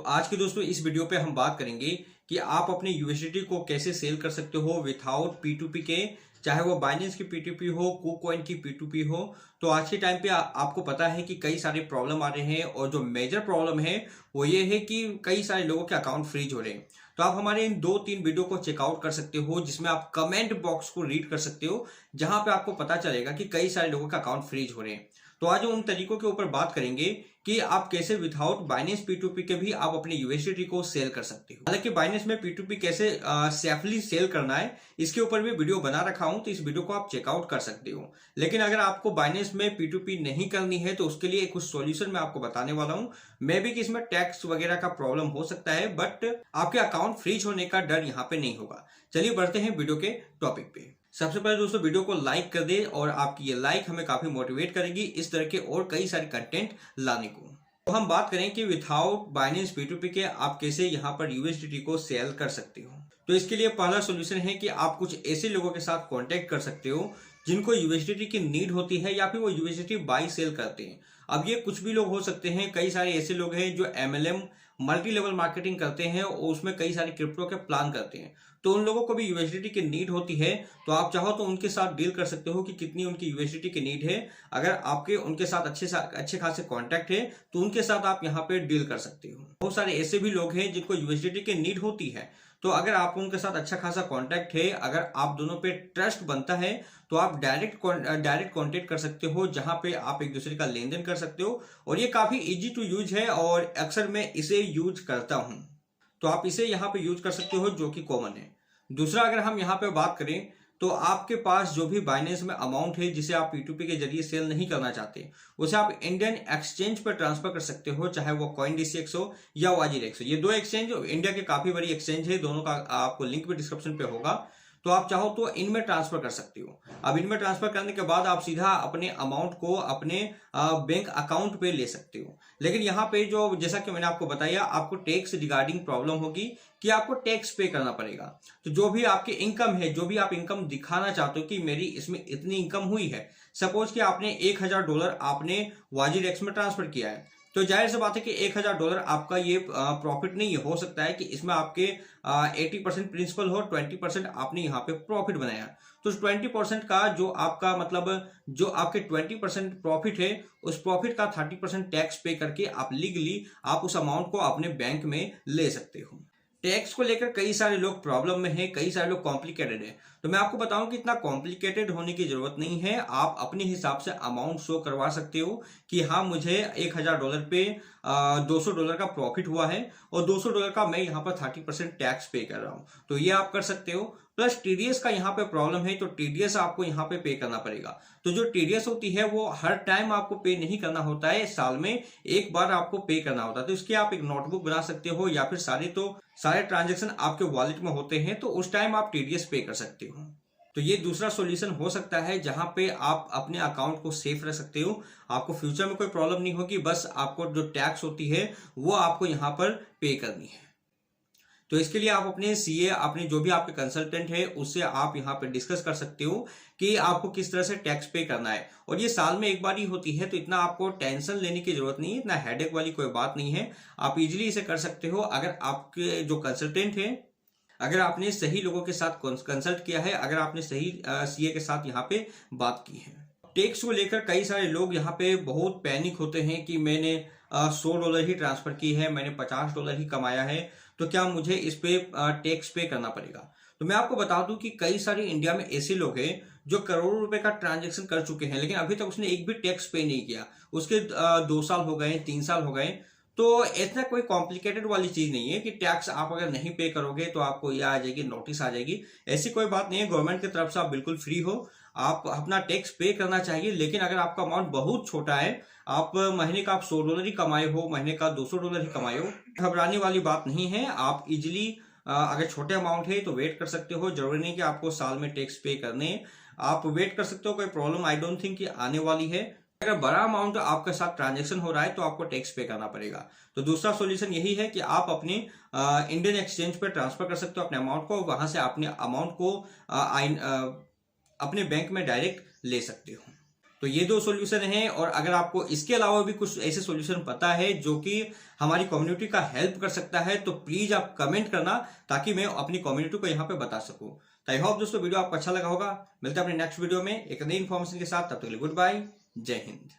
आज के दोस्तों इस वीडियो पे हम बात करेंगे कि आप अपने यूएसडीटी को कैसे सेल कर सकते हो विथआउट पी2पी के, चाहे वो बाइनेंस की पी2पी हो, कुकॉइन की पी2पी हो। तो आज के टाइम पे आपको पता है कि कई सारे प्रॉब्लम आ रहे हैं और जो मेजर प्रॉब्लम है वो ये है कि कई सारे लोगों के अकाउंट फ्रीज हो रहे हैं। तो आप हमारे इन 2-3 वीडियो को चेकआउट कर सकते हो जिसमें आप कमेंट बॉक्स को रीड कर सकते हो, जहां पे आपको पता चलेगा कि कई सारे लोगों का अकाउंट फ्रीज हो रहे हैं। तो आज उन तरीकों के ऊपर बात करेंगे कि आप कैसे विथआउट बाइनेंस पी2पी के भी आप अपने यूएसडीटी को सेल कर सकते हो। हालांकि बाइनेंस में पी2पी कैसे सेफली सेल करना है इसके ऊपर भी वीडियो बना रखा हूं, तो इस वीडियो को आप चेकआउट कर सकते हो। लेकिन अगर आपको बाइनेंस में पी2पी नहीं करनी है तो उसके लिए कुछ सॉल्यूशन मैं आपको बताने वाला हूं। मे भी कि इसमें टैक्स वगैरह का प्रॉब्लम हो सकता है, बट आपके अकाउंट फ्रीज होने का डर यहाँ पे नहीं होगा। चलिए बढ़ते हैं वीडियो के टॉपिक पे। सबसे पहले दोस्तों वीडियो को लाइक कर दे और आपकी ये लाइक हमें काफी मोटिवेट करेगी इस तरह के और कई सारे कंटेंट लाने को। तो हम बात करें कि विथआउट बाइनेंस पी2पी के आप कैसे यहाँ पर यूएसडीटी को सेल कर सकते हो। तो इसके लिए पहला सोल्यूशन है कि आप कुछ ऐसे लोगों के साथ कांटेक्ट कर सकते हो जिनको यूएसडीटी की नीड होती है या फिर वो यूएसडीटी बाई सेल करते हैं। अब ये कुछ भी लोग हो सकते हैं, कई सारे ऐसे लोग हैं जो एमएलएम मल्टी लेवल मार्केटिंग करते हैं और उसमें कई सारे क्रिप्टो के प्लान करते हैं। तो उन लोगों को भी यूएसडीटी की नीड होती है, तो आप चाहो तो उनके साथ डील कर सकते हो कि कितनी उनकी यूएसडीटी की नीड है। अगर आपके उनके साथ अच्छे खासे कॉन्टैक्ट है तो उनके साथ आप यहाँ पे डील कर सकते हो। बहुत सारे ऐसे भी लोग हैं जिनको यूएसडीटी की नीड होती है, तो अगर आप उनके साथ अच्छा खासा कांटेक्ट है, अगर आप दोनों पे ट्रस्ट बनता है तो आप डायरेक्ट कांटेक्ट कर सकते हो, जहां पे आप एक दूसरे का लेन देन कर सकते हो। और ये काफी इजी टू यूज है और अक्सर मैं इसे यूज करता हूं, तो आप इसे यहाँ पे यूज कर सकते हो जो कि कॉमन है। दूसरा, अगर हम यहाँ पे बात करें तो आपके पास जो भी बाइनेंस में अमाउंट है जिसे आप पी2पी के जरिए सेल नहीं करना चाहते, उसे आप इंडियन एक्सचेंज पर ट्रांसफर कर सकते हो, चाहे वो CoinDCX हो या WazirX हो। ये दो एक्सचेंज इंडिया के काफी बड़ी एक्सचेंज है, दोनों का आपको लिंक भी डिस्क्रिप्शन पे होगा। तो आप चाहो तो इनमें ट्रांसफर कर सकते हो। अब इनमें ट्रांसफर करने के बाद आप सीधा अपने अमाउंट को अपने बैंक अकाउंट पे ले सकते हो। लेकिन यहाँ पे जो जैसा कि मैंने आपको बताया, आपको टैक्स रिगार्डिंग प्रॉब्लम होगी कि आपको टैक्स पे करना पड़ेगा। तो जो भी आपकी इनकम है, जो भी आप इनकम दिखाना चाहते हो कि मेरी इसमें इतनी इनकम हुई है, सपोज कि आपने $1000 आपने WazirX में ट्रांसफर किया है, तो जाहिर सी बात है कि $1000 आपका ये प्रॉफिट नहीं हो सकता है कि इसमें आपके 80% प्रिंसिपल हो, 20% आपने यहाँ पे प्रॉफिट बनाया। तो 20% का जो आपका मतलब जो आपके 20% प्रॉफिट है, उस प्रॉफिट का 30% टैक्स पे करके आप लीगली आप उस अमाउंट को अपने बैंक में ले सकते हो। टैक्स को लेकर कई सारे लोग प्रॉब्लम में हैं, कई सारे लोग कॉम्प्लिकेटेड है। तो मैं आपको बताऊं कि इतना कॉम्प्लिकेटेड होने की जरूरत नहीं है। आप अपने हिसाब से अमाउंट शो करवा सकते हो कि हाँ, मुझे $1000 पे $200 का प्रॉफिट हुआ है और $200 का मैं यहाँ पर 30% टैक्स पे कर रहा हूँ, तो ये आप कर सकते हो। प्लस टीडीएस का यहाँ पे प्रॉब्लम है, तो टीडीएस आपको यहाँ पे करना पड़ेगा। तो जो टीडीएस होती है वो हर टाइम आपको पे नहीं करना होता है, साल में एक बार आपको पे करना होता है। तो इसके आप एक नोटबुक बना सकते हो, या फिर सारे ट्रांजेक्शन आपके वॉलेट में होते हैं, तो उस टाइम आप टीडीएस पे कर सकते हो। तो ये दूसरा सॉल्यूशन हो सकता है जहां पे आप अपने अकाउंट को सेफ रख सकते हो। आपको फ्यूचर में कोई प्रॉब्लम नहीं होगी, बस आपको जो टैक्स होती है वो आपको यहाँ पर पे करनी है। तो इसके लिए आप अपने सीए, अपने जो भी आपके कंसल्टेंट है, उससे आप यहाँ पे डिस्कस कर सकते हो कि आपको किस तरह से टैक्स पे करना है। और ये साल में एक बार ही होती है, तो इतना आपको टेंशन लेने की जरूरत नहीं है, इतना हेडेक वाली कोई बात नहीं है। आप इजीली इसे कर सकते हो अगर आपके जो कंसल्टेंट है, अगर आपने सही लोगों के साथ कंसल्ट किया है, अगर आपने सही सीए के साथ यहाँ पे बात की है। टैक्स को लेकर कई सारे लोग यहाँ पे बहुत पैनिक होते हैं कि मैंने $100 ही ट्रांसफर की है, मैंने $50 ही कमाया है, तो क्या मुझे इस पे टैक्स पे करना पड़ेगा। तो मैं आपको बता दूं कि कई सारे इंडिया में ऐसे लोग हैं जो करोड़ों रुपए का ट्रांजेक्शन कर चुके हैं, लेकिन अभी तक उसने एक भी टैक्स पे नहीं किया। उसके 2 साल हो गए, 3 साल हो गए। तो इतना कोई कॉम्प्लिकेटेड वाली चीज नहीं है कि टैक्स आप अगर नहीं पे करोगे तो आपको यह आ जाएगी, नोटिस आ जाएगी। ऐसी कोई बात नहीं है। गवर्नमेंट की तरफ से आप बिल्कुल फ्री हो, आप अपना टैक्स पे करना चाहिए। लेकिन अगर आपका अमाउंट बहुत छोटा है, आप महीने का आप $100 ही कमाए हो, महीने का $200 ही कमाए हो, घबराने वाली बात नहीं है। आप इजिली अगर छोटे अमाउंट है तो वेट कर सकते हो। जरूरी नहीं कि आपको साल में टैक्स पे करने, आप वेट कर सकते हो। कोई प्रॉब्लम आई डोंट थिंक कि आने वाली है। अगर बड़ा अमाउंट आपके साथ ट्रांजेक्शन हो रहा है तो आपको टैक्स पे करना पड़ेगा। तो दूसरा सॉल्यूशन यही है कि आप अपने इंडियन एक्सचेंज पे ट्रांसफर कर सकते हो अपने अमाउंट को, वहां से अपने अमाउंट को अपने बैंक में डायरेक्ट ले सकते हो। तो ये दो सॉल्यूशन हैं, और अगर आपको इसके अलावा भी कुछ ऐसे सॉल्यूशन पता है जो कि हमारी कम्युनिटी का हेल्प कर सकता है, तो प्लीज आप कमेंट करना ताकि मैं अपनी कम्युनिटी को यहाँ पे बता सकूं। तो आई होप दोस्तों वीडियो आपको अच्छा लगा होगा। मिलते हैं अपने नेक्स्ट वीडियो में एक नई इन्फॉर्मेशन के साथ, तब तक के लिए गुड बाय, जय हिंद।